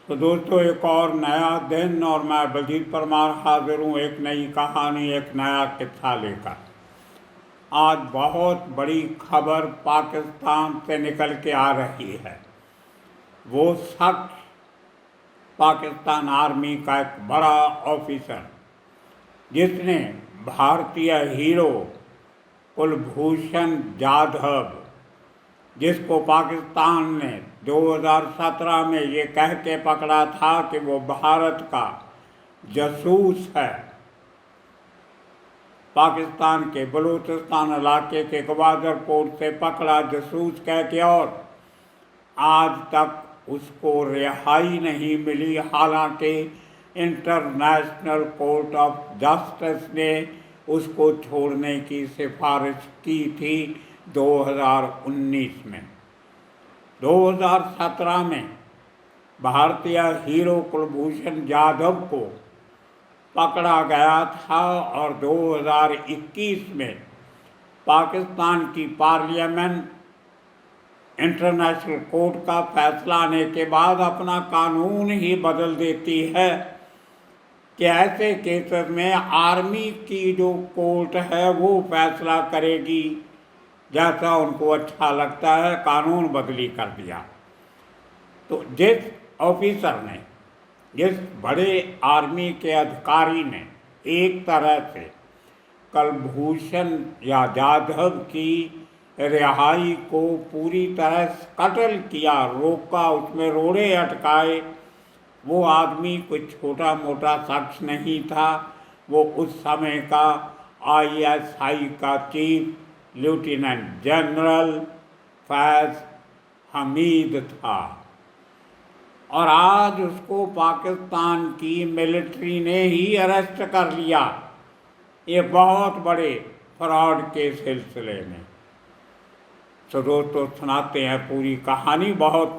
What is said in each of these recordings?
तो दोस्तों, एक और नया दिन और मैं बलजीत परमार हाजिर हूँ एक नई कहानी, एक नया किस्सा लेकर। आज बहुत बड़ी खबर पाकिस्तान से निकल के आ रही है। वो शख्स पाकिस्तान आर्मी का एक बड़ा ऑफिसर, जिसने भारतीय हीरो कुलभूषण जाधव, जिसको पाकिस्तान ने 2017 में ये कह के पकड़ा था कि वो भारत का जासूस है, पाकिस्तान के बलूचिस्तान इलाके के ग्वादर पोर्ट से पकड़ा जासूस कह के, और आज तक उसको रिहाई नहीं मिली। हालांकि इंटरनेशनल कोर्ट ऑफ जस्टिस ने उसको छोड़ने की सिफारिश की थी 2019 में। 2017 में भारतीय हीरो कुलभूषण जाधव को पकड़ा गया था और 2021 में पाकिस्तान की पार्लियामेंट इंटरनेशनल कोर्ट का फैसला आने के बाद अपना कानून ही बदल देती है कि ऐसे केसेस में आर्मी की जो कोर्ट है वो फैसला करेगी जैसा उनको अच्छा लगता है। कानून बदली कर दिया। तो जिस ऑफिसर ने, जिस बड़े आर्मी के अधिकारी ने एक तरह से कुलभूषण या जाधव की रिहाई को पूरी तरह कत्ल किया, रोका, उसमें रोड़े अटकाए, वो आदमी कोई छोटा मोटा शख्स नहीं था। वो उस समय का ISI का चीफ लेफ्टिनेंट जनरल फैज़ हमीद था और आज उसको पाकिस्तान की मिलिट्री ने ही अरेस्ट कर लिया, ये बहुत बड़े फ्रॉड के सिलसिले में। तो दोस्तों, सुनाते हैं पूरी कहानी। बहुत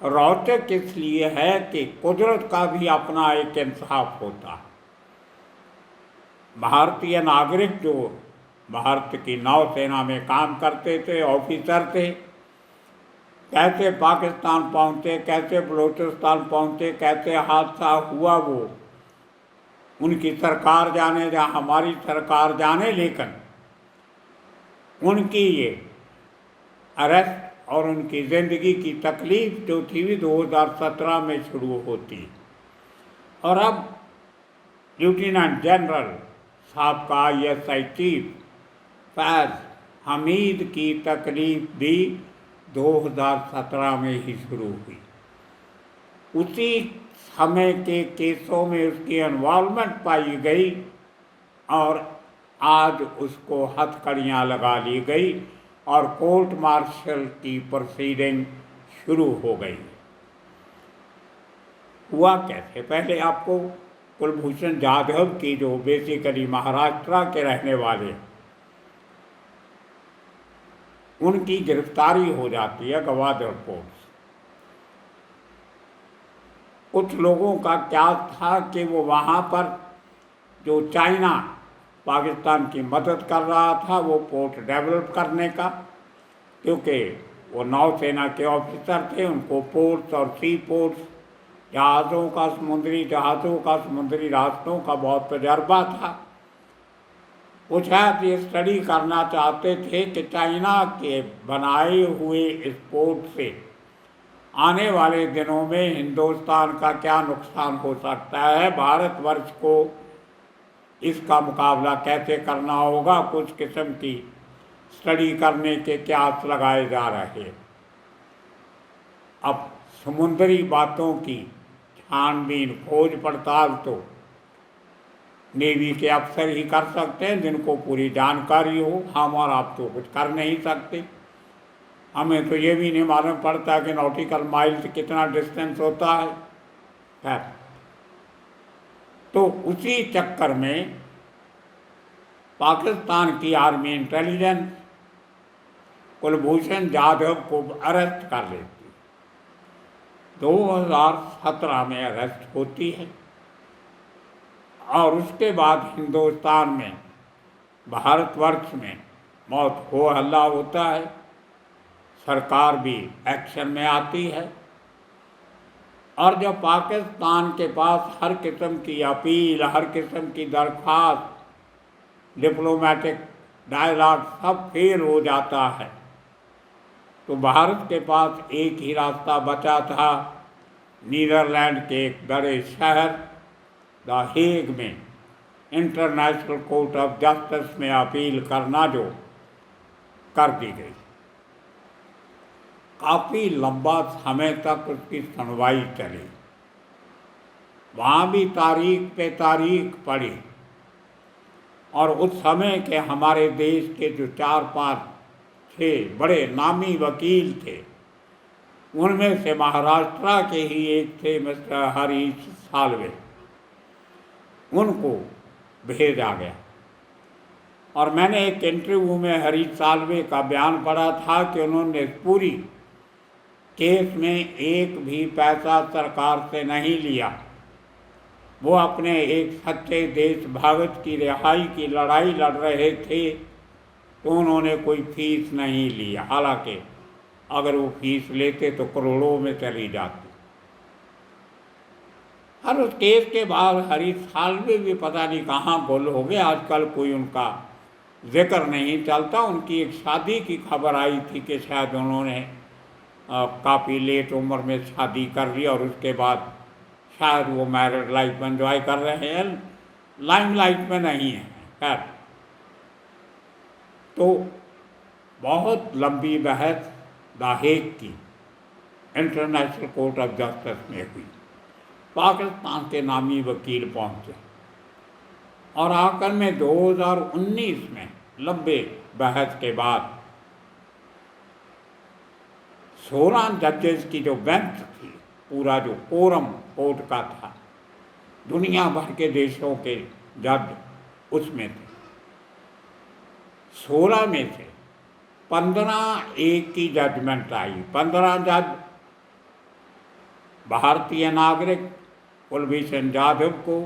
रोचक इसलिए है कि कुदरत का भी अपना एक इंसाफ होता है। भारतीय नागरिक जो भारत की नौसेना में काम करते थे, ऑफिसर थे, कैसे पाकिस्तान पहुँचे, कैसे बलूचिस्तान पहुँचे, कैसे हादसा हुआ, वो उनकी सरकार जाने या हमारी सरकार जाने, लेकिन उनकी ये अरेस्ट और उनकी ज़िंदगी की तकलीफ जो थी 2017 में शुरू होती, और अब लेफ्टिनेंट जनरल साहब का ISI चीफ फैज़ हमीद की तकलीफ भी 2017 में ही शुरू हुई। उसी समय के केसों में उसकी इन्वॉल्वमेंट पाई गई और आज उसको हथकड़ियाँ लगा ली गई और कोर्ट मार्शल की प्रोसीडिंग शुरू हो गई। हुआ कैसे, पहले आपको कुलभूषण जाधव की, जो बेसिकली महाराष्ट्र के रहने वाले, उनकी गिरफ्तारी हो जाती है ग्वादर पोर्ट। कुछ लोगों का क्या था कि वो वहाँ पर जो चाइना पाकिस्तान की मदद कर रहा था वो पोर्ट डेवलप करने का, क्योंकि वो नौसेना के ऑफिसर थे, उनको पोर्ट्स और सी पोर्ट्स, जहाज़ों का, समुद्री जहाज़ों का, समुद्री रास्तों का बहुत तजर्बा था। वो शायद ये स्टडी करना चाहते थे कि चाइना के बनाए हुए इस पोर्ट से आने वाले दिनों में हिंदुस्तान का क्या नुकसान हो सकता है, भारतवर्ष को इसका मुकाबला कैसे करना होगा। कुछ किस्म की स्टडी करने के क्यास लगाए जा रहे। अब समुद्री बातों की छानबीन, खोज पड़ताल तो नेवी के अफसर ही कर सकते हैं, जिनको पूरी जानकारी हो। हम और आप तो कुछ कर नहीं सकते। हमें तो ये भी नहीं मालूम पड़ता कि नॉटिकल माइल से कितना डिस्टेंस होता है। तो उसी चक्कर में पाकिस्तान की आर्मी इंटेलिजेंस कुलभूषण जाधव को अरेस्ट कर लेती। 2017 में अरेस्ट होती है और उसके बाद हिंदुस्तान में, भारतवर्ष में मौत हो हल्ला होता है। सरकार भी एक्शन में आती है और जब पाकिस्तान के पास हर किस्म की अपील, हर किस्म की दरख्वास्त, डिप्लोमेटिक डायलॉग सब फेल हो जाता है, तो भारत के पास एक ही रास्ता बचा था, नीदरलैंड के एक बड़े शहर द हेग में इंटरनेशनल कोर्ट ऑफ जस्टिस में अपील करना, जो कर दी गई। काफ़ी लंबा समय तक उसकी सुनवाई चली, वहाँ भी तारीख पे तारीख पड़ी, और उस समय के हमारे देश के जो 4-5 थे बड़े नामी वकील थे, उनमें से महाराष्ट्र के ही एक थे मिस्टर हरीश साल्वे, उनको भेजा गया। और मैंने एक इंटरव्यू में हरीश साल्वे का बयान पढ़ा था कि उन्होंने पूरी केस में एक भी पैसा सरकार से नहीं लिया। वो अपने एक सच्चे देशभक्त की रिहाई की लड़ाई लड़ रहे थे, तो उन्होंने कोई फीस नहीं लिया, हालांकि अगर वो फीस लेते तो करोड़ों में चली जाती। और उस केस के बाद हरीश साल्वे भी पता नहीं कहाँ गुल हो गए, आजकल कोई उनका जिक्र नहीं चलता। उनकी एक शादी की खबर आई थी कि शायद उन्होंने काफ़ी लेट उम्र में शादी कर ली, और उसके बाद शायद वो मैरिड लाइफ एंजॉय कर रहे हैं, लाइमलाइट में नहीं है। खैर, तो बहुत लंबी बहस द हेग की इंटरनेशनल कोर्ट ऑफ जस्टिस में हुई। पाकिस्तान के नामी वकील पहुंचे, और आखिर में 2019 में लंबे बहस के बाद 16 जजेस की जो बेंच थी, पूरा जो कोरम कोर्ट का था, दुनिया भर के देशों के जज उसमें थे। 16 में से 15 एक की जजमेंट आई। 15 जज भारतीय नागरिक कुलभूषण जाधव को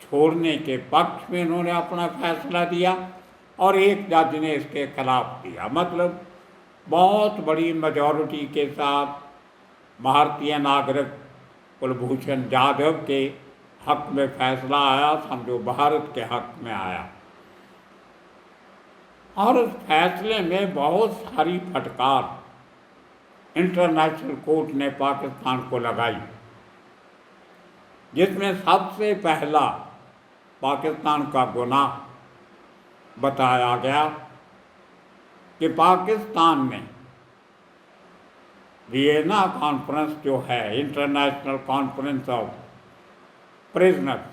छोड़ने के पक्ष में उन्होंने अपना फैसला दिया, और एक जज ने इसके खिलाफ दिया। मतलब बहुत बड़ी मेजॉरिटी के साथ भारतीय नागरिक कुलभूषण जाधव के हक में फैसला आया, समझो भारत के हक में आया। और उस फैसले में बहुत सारी फटकार इंटरनेशनल कोर्ट ने पाकिस्तान को लगाई, जिसमें सबसे पहला पाकिस्तान का गुनाह बताया गया कि पाकिस्तान ने वियना कॉन्फ्रेंस जो है, इंटरनेशनल कॉन्फ्रेंस ऑफ प्रिजनर्स,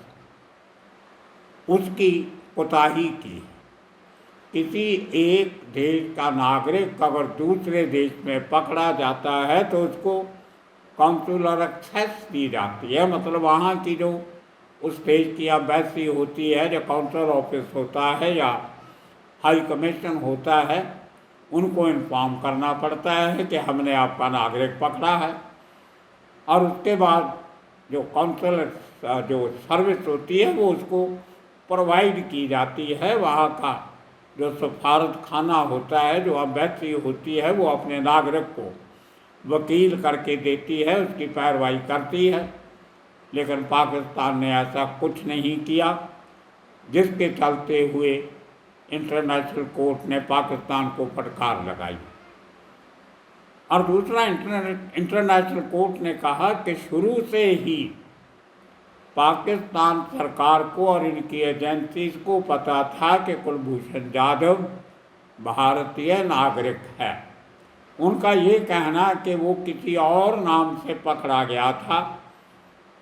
उसकी कोताही की। किसी एक देश का नागरिक अगर दूसरे देश में पकड़ा जाता है तो उसको काउंसुलर एक्सेस दी जाती है, मतलब वहाँ की जो उस देश की एम्बेसी होती है, जो काउंसुलर ऑफिस होता है या हाई कमीशन होता है, उनको इन्फॉर्म करना पड़ता है कि हमने आपका नागरिक पकड़ा है। और उसके बाद जो काउंसुलर जो सर्विस होती है वो उसको प्रोवाइड की जाती है। वहाँ का जो सफारत खाना होता है, जो एम्बेसी होती है, वो अपने नागरिक को वकील करके देती है, उसकी पैरवाई करती है। लेकिन पाकिस्तान ने ऐसा कुछ नहीं किया, जिसके चलते हुए इंटरनेशनल कोर्ट ने पाकिस्तान को फटकार लगाई। और दूसरा, इंटरनेशनल कोर्ट ने कहा कि शुरू से ही पाकिस्तान सरकार को और इनकी एजेंसीज को पता था कि कुलभूषण जाधव भारतीय नागरिक है। उनका ये कहना कि वो किसी और नाम से पकड़ा गया था,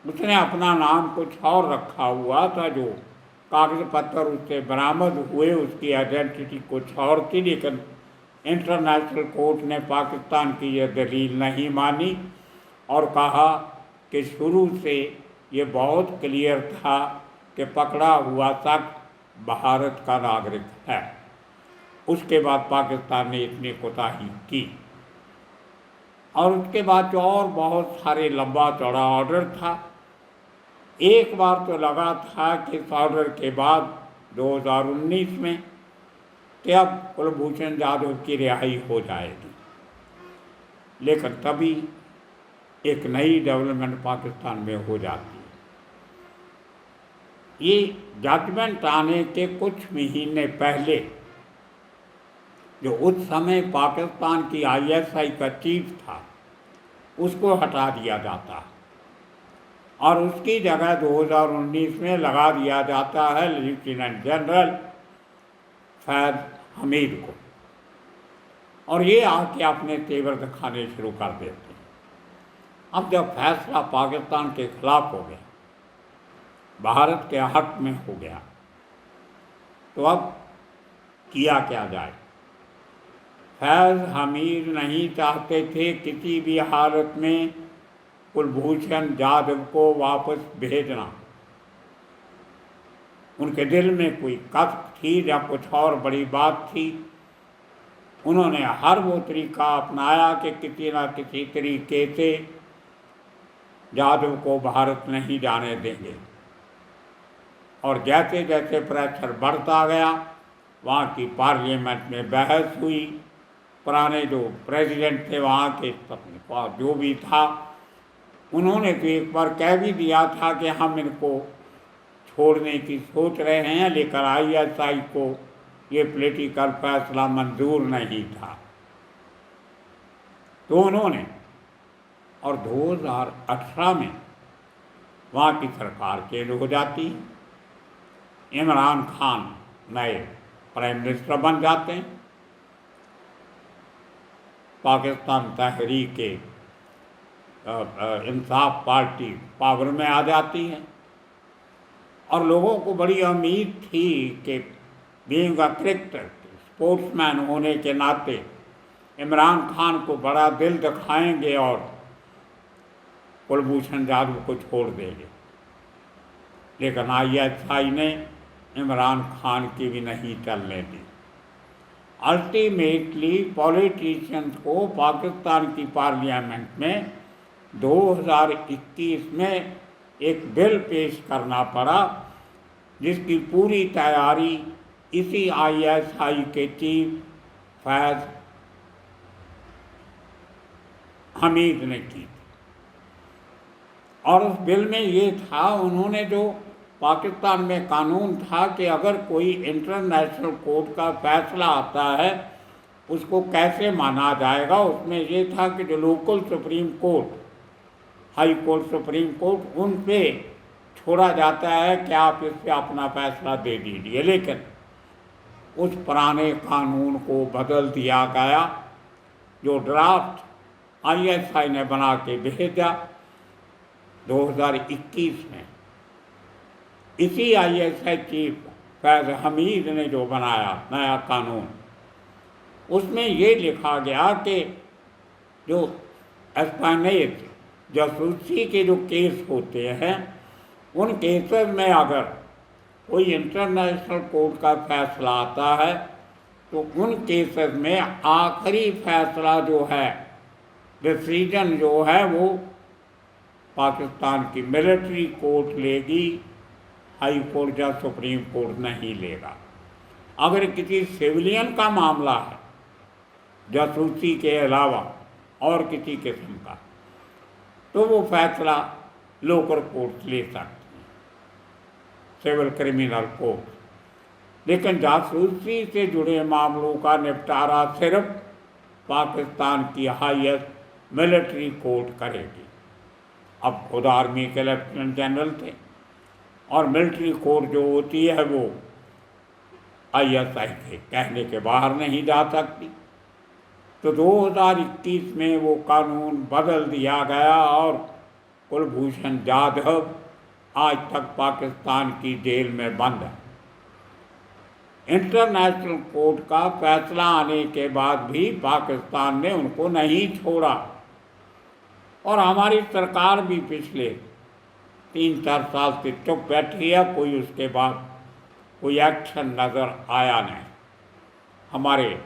उसने अपना नाम कुछ और रखा हुआ था, जो कागज पत्र उससे बरामद हुए उसकी आइडेंटिटी कुछ और थी। लेकिन इंटरनेशनल कोर्ट ने पाकिस्तान की यह दलील नहीं मानी और कहा कि शुरू से ये बहुत क्लियर था कि पकड़ा हुआ शख्स भारत का नागरिक है। उसके बाद पाकिस्तान ने इतनी कोताही की, और उसके बाद जो और बहुत सारे लंबा चौड़ा ऑर्डर था। एक बार तो लगा था कि इस ऑर्डर के बाद 2019 में कि अब कुलभूषण जाधव की रिहाई हो जाएगी, लेकिन तभी एक नई डेवलपमेंट पाकिस्तान में हो जाती है। ये जजमेंट आने के कुछ महीने पहले जो उस समय पाकिस्तान की आईएसआई का चीफ था उसको हटा दिया जाता है और उसकी जगह 2019 में लगा दिया जाता है लेफ्टिनेंट जनरल फैज़ हमीद को, और ये आके अपने तेवर दिखाने शुरू कर देते हैं। अब जब फैसला पाकिस्तान के खिलाफ हो गया, भारत के हक में हो गया, तो अब किया क्या जाए। फैज़ हमीद नहीं चाहते थे किसी भी हालत में कुलभूषण जाधव को वापस भेजना। उनके दिल में कोई कसक थी या कुछ और बड़ी बात थी। उन्होंने हर वो तरीका अपनाया कि किसी न किसी तरीके से जाधव को भारत नहीं जाने देंगे, और जैसे जैसे प्रेशर बढ़ता गया वहाँ की पार्लियामेंट में बहस हुई। पुराने जो प्रेसिडेंट थे वहाँ के जो भी था, उन्होंने तो एक बार कह भी दिया था कि हम इनको छोड़ने की सोच रहे हैं, लेकिन आईएसआई को ये पॉलिटिकल फैसला मंजूर नहीं था। तो उन्होंने, और 2018 में वहाँ की सरकार चेंज हो जाती, इमरान खान नए प्राइम मिनिस्टर बन जाते हैं, पाकिस्तान तहरीक इंसाफ पार्टी पावर में आ जाती है, और लोगों को बड़ी उम्मीद थी कि बीइंग अ क्रिकेटर, स्पोर्ट्समैन होने के नाते इमरान खान को बड़ा दिल दिखाएंगे और कुलभूषण जाधव को छोड़ देंगे। लेकिन आईएसआई ने इमरान खान की भी नहीं चलने दी। अल्टीमेटली पॉलिटिशियंस को पाकिस्तान की पार्लियामेंट में 2021 में एक बिल पेश करना पड़ा, जिसकी पूरी तैयारी इसी आईएसआई के चीफ फैज़ हमीद ने की थी। और उस बिल में ये था, उन्होंने जो पाकिस्तान में कानून था कि अगर कोई इंटरनेशनल कोर्ट का फैसला आता है उसको कैसे माना जाएगा, उसमें ये था कि जो local supreme court, high court, supreme court, उन पे छोड़ा जाता है कि आप इस पे अपना फैसला दे दीजिए। लेकिन उस पुराने कानून को बदल दिया गया, जो ड्राफ्ट आईएसआई ने बना के भेजा 2021 में। इसी आईएसआई चीफ फैज़ हमीद ने जो बनाया नया कानून, उसमें ये लिखा गया कि जो एस्पानेज जासूसी के जो केस होते हैं, उन केसेस में अगर कोई इंटरनेशनल कोर्ट का फैसला आता है तो उन केसेस में आखिरी फैसला जो है, डिसीजन जो है, वो पाकिस्तान की मिलिट्री कोर्ट लेगी, हाई कोर्ट या सुप्रीम कोर्ट नहीं लेगा। अगर किसी सिविलियन का मामला है जासूसी के अलावा और किसी किस्म का, तो वो फैसला लोकल कोर्ट ले सकते हैं, सिविल क्रिमिनल कोर्ट। लेकिन जासूसी से जुड़े मामलों का निपटारा सिर्फ पाकिस्तान की हाईएस्ट मिलिट्री कोर्ट करेगी। अब खुद आर्मी के लेफ्टिनेंट जनरल थे, और मिलिट्री कोर्ट जो होती है वो आईएसआई के कहने के बाहर नहीं जा सकती। तो 2021 में वो कानून बदल दिया गया और कुलभूषण जाधव आज तक पाकिस्तान की जेल में बंद है। इंटरनेशनल कोर्ट का फैसला आने के बाद भी पाकिस्तान ने उनको नहीं छोड़ा, और हमारी सरकार भी पिछले 3-4 साल से चुप बैठी है, कोई उसके बाद कोई एक्शन नज़र आया नहीं। हमारे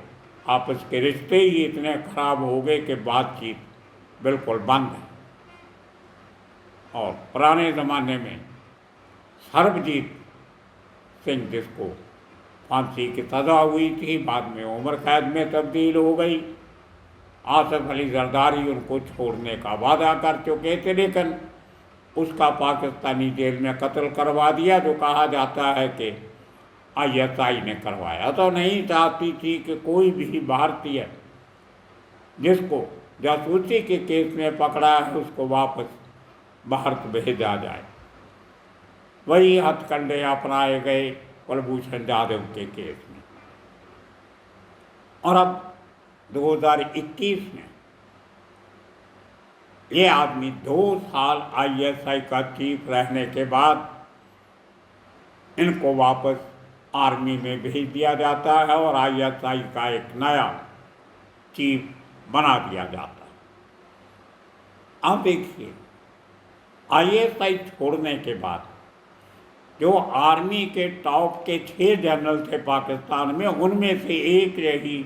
आपस के रिश्ते ही इतने खराब हो गए कि बातचीत बिल्कुल बंद है। और पुराने ज़माने में सरबजीत सिंह, जिसको फांसी की सज़ा हुई थी, बाद में उम्र कैद में तब्दील हो गई। आसिफ अली जरदारी उनको छोड़ने का वादा कर चुके थे, लेकिन उसका पाकिस्तानी जेल में कत्ल करवा दिया, जो कहा जाता है कि ISI ने करवाया। तो नहीं चाहती थी कि कोई भी भारतीय जिसको जासूसी के केस में पकड़ा है उसको वापस भारत भेजा जाए। वही हथकंडे अपनाए गए कुलभूषण जाधव के केस में। और अब 2021 में ये आदमी 2 साल ISI का चीफ रहने के बाद इनको वापस आर्मी में भेज दिया जाता है और ISI का एक नया चीफ बना दिया जाता है। अब देखिए, ISI छोड़ने के बाद जो आर्मी के टॉप के 6 जनरल थे पाकिस्तान में, उनमें से एक यही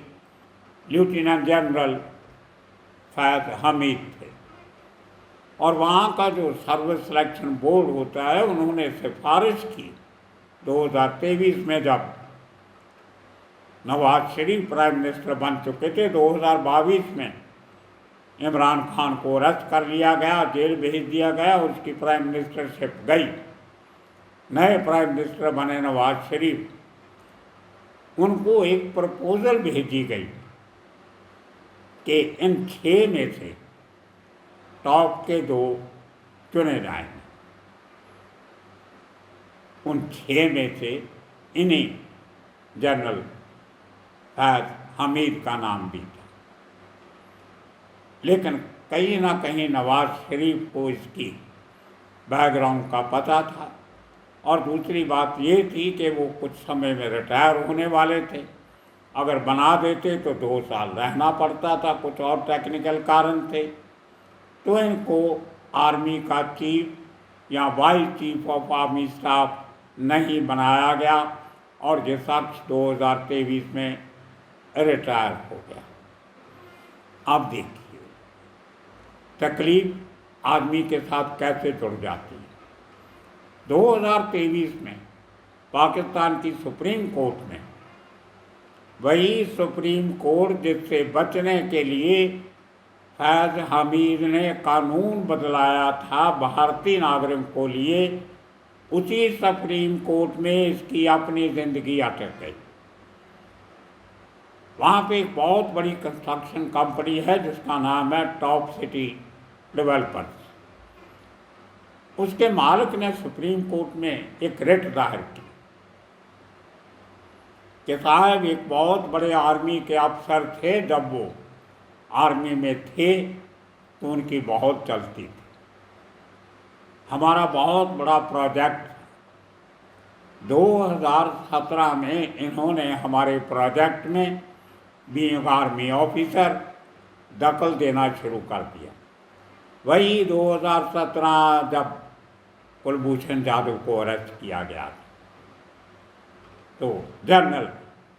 लेफ्टिनेंट जनरल फैज हमीद थे। और वहाँ का जो सर्विस सिलेक्शन बोर्ड होता है, उन्होंने सिफारिश की 2023 में, जब नवाज शरीफ प्राइम मिनिस्टर बन चुके थे। 2022 में इमरान खान को अरेस्ट कर लिया गया, जेल भेज दिया गया, उसकी प्राइम मिनिस्टरशिप गई। नए प्राइम मिनिस्टर बने नवाज शरीफ, उनको एक प्रपोजल भेजी गई कि इन 6 में से टॉप के 2 चुने जाएंगे। उन 6 में से इन्हीं जनरल फैज हमीद का नाम भी था। लेकिन कहीं ना कहीं नवाज शरीफ को इसकी बैकग्राउंड का पता था। और दूसरी बात ये थी कि वो कुछ समय में रिटायर होने वाले थे। अगर बना देते तो 2 साल रहना पड़ता था, कुछ और टेक्निकल कारण थे। तो इनको आर्मी का चीफ या vice chief of army staff नहीं बनाया गया और ये शख्स 2023 में रिटायर हो गया। अब देखिए तकलीफ आदमी के साथ कैसे जुड़ जाती है। 2023 में पाकिस्तान की सुप्रीम कोर्ट में, वही सुप्रीम कोर्ट जिससे बचने के लिए फैज हमीद ने कानून बदलाया था भारतीय नागरिक को लिए, उसी सुप्रीम कोर्ट में इसकी अपनी ज़िंदगी अटक गई। वहाँ पे एक बहुत बड़ी कंस्ट्रक्शन कंपनी है जिसका नाम है टॉप सिटी डेवलपर्स। उसके मालिक ने सुप्रीम कोर्ट में एक रिट दायर की कि साहब एक बहुत बड़े आर्मी के अफसर थे, जब वो आर्मी में थे तो उनकी बहुत चलती थी। हमारा बहुत बड़ा प्रोजेक्ट 2017 में इन्होंने हमारे प्रोजेक्ट में बीइंग आर्मी ऑफिसर दखल देना शुरू कर दिया। वही 2017 जब कुलभूषण जाधव को अरेस्ट किया गया तो जनरल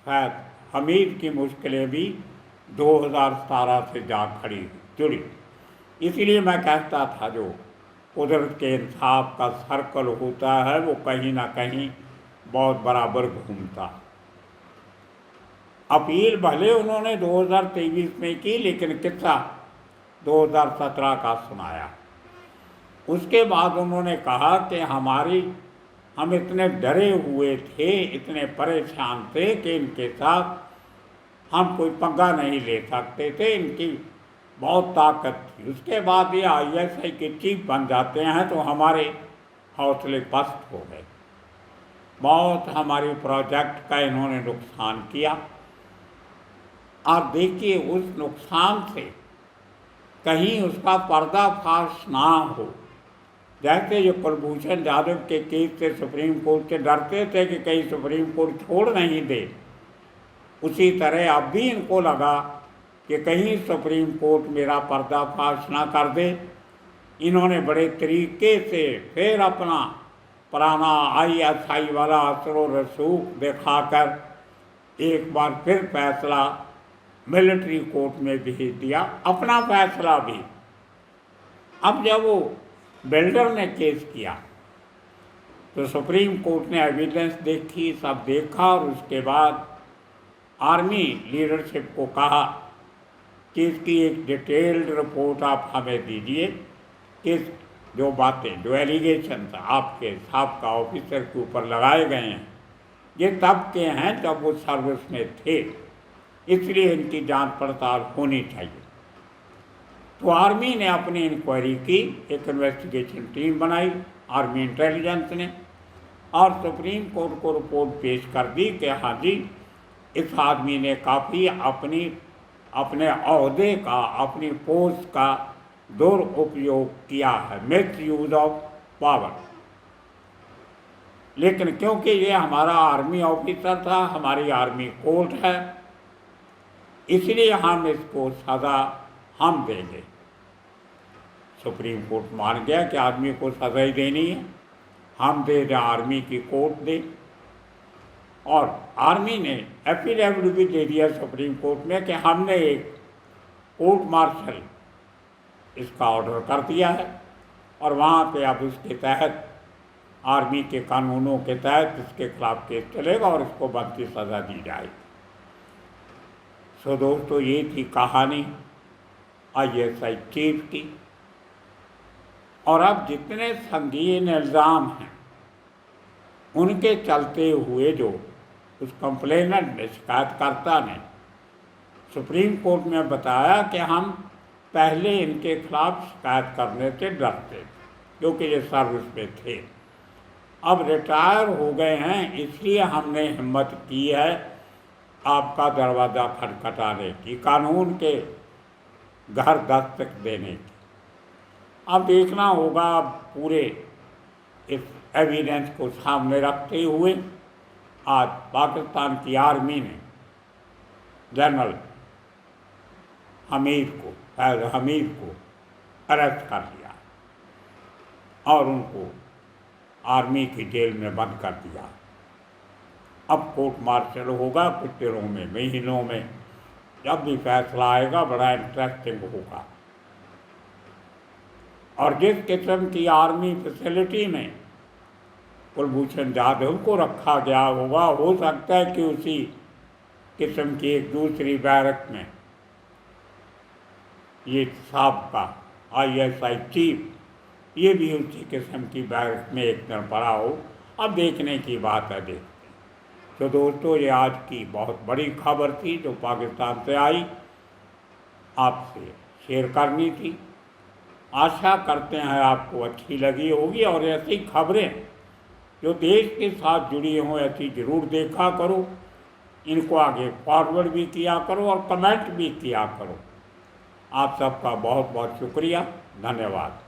फैज हमीद की मुश्किलें भी 2017 से जा खड़ी जुड़ी। इसीलिए मैं कहता था जो कुदरत के इंसाफ का सर्कल होता है वो कहीं ना कहीं बहुत बराबर घूमता। अपील भले उन्होंने 2023 में की, लेकिन किस्सा 2017 का सुनाया। उसके बाद उन्होंने कहा कि हम इतने डरे हुए थे, इतने परेशान थे कि इनके साथ हम कोई पंगा नहीं ले सकते थे, इनकी बहुत ताकत थी। उसके बाद ये ISI के चीफ बन जाते हैं तो हमारे हौसले पस्त हो गए। बहुत हमारे प्रोजेक्ट का इन्होंने नुकसान किया। आप देखिए उस नुकसान से कहीं उसका पर्दाफाश ना हो। जैसे ये कुलभूषण जाधव के केस से सुप्रीम कोर्ट से डरते थे कि कहीं सुप्रीम कोर्ट छोड़ नहीं दे, उसी तरह अब भी इनको लगा कि कहीं सुप्रीम कोर्ट मेरा पर्दाफाश ना कर दे। इन्होंने बड़े तरीके से फिर अपना पुराना ISI वाला असर व रसूख दिखाकर एक बार फिर फैसला मिलिट्री कोर्ट में भेज दिया, अपना फैसला भी। अब जब वो बिल्डर ने केस किया तो सुप्रीम कोर्ट ने एविडेंस देखी, सब देखा और उसके बाद आर्मी लीडरशिप को कहा कि इसकी एक डिटेल्ड रिपोर्ट आप हमें दीजिए कि जो बातें, जो एलिगेशन आपके साहब का ऑफिसर के ऊपर लगाए गए हैं, ये तब के हैं जब वो सर्विस में थे, इसलिए इनकी जांच पड़ताल होनी चाहिए। तो आर्मी ने अपनी इंक्वायरी की, एक इन्वेस्टिगेशन टीम बनाई आर्मी इंटेलिजेंस ने, और सुप्रीम कोर्ट को रिपोर्ट पेश कर दी कि हाँ जी, इस आदमी ने काफ़ी अपने ओहदे का, अपनी पोस्ट का दुरुपयोग किया है, मिस यूज ऑफ पावर। लेकिन क्योंकि ये हमारा आर्मी ऑफिसर था, हमारी आर्मी कोर्ट है, इसलिए हम इसको सज़ा हम देंगे। सुप्रीम कोर्ट मान गया कि आदमी को सज़ा ही देनी है, हम दे दें, आर्मी की कोर्ट दे। और आर्मी ने एफिडेविट भी दे दिया सुप्रीम कोर्ट में कि हमने एक कोर्ट मार्शल इसका ऑर्डर कर दिया है, और वहाँ पे अब उसके तहत, आर्मी के कानूनों के तहत इसके खिलाफ केस चलेगा और इसको बनती सज़ा दी जाएगी। सो दोस्तों, ये थी कहानी ISI चीफ की। और अब जितने संगीन इल्ज़ाम हैं, उनके चलते हुए जो उस कंप्लेनेंट ने, शिकायतकर्ता ने सुप्रीम कोर्ट में बताया कि हम पहले इनके खिलाफ शिकायत करने से डरते थे क्योंकि ये सर्विस में थे, अब रिटायर हो गए हैं, इसलिए हमने हिम्मत की है आपका दरवाज़ा खटखटाने की, कानून के घर दस्तक देने की। अब देखना होगा, पूरे इस एविडेंस को सामने रखते हुए आज पाकिस्तान की आर्मी ने जनरल फैज़ हमीद को अरेस्ट कर लिया और उनको आर्मी की जेल में बंद कर दिया। अब कोर्ट मार्शल होगा कुछ दिनों में, महीनों में, जब भी फैसला आएगा बड़ा इंटरेस्टिंग होगा। और जिस किस्म की आर्मी फैसिलिटी में कुलभूषण जाधव को रखा गया होगा, हो सकता है कि उसी किस्म की एक दूसरी बैरक में ये साबका ISI चीफ ये भी उसी किस्म की बैरक में एक दिन पड़ा हो। अब देखने की बात है, देखते हैं। तो दोस्तों, ये आज की बहुत बड़ी खबर थी जो पाकिस्तान से आई, आपसे शेयर करनी थी। आशा करते हैं आपको अच्छी लगी होगी, और ऐसी खबरें जो देश के साथ जुड़ी हों ऐसी ज़रूर देखा करो, इनको आगे फॉरवर्ड भी किया करो और कमेंट भी किया करो। आप सबका बहुत बहुत शुक्रिया, धन्यवाद।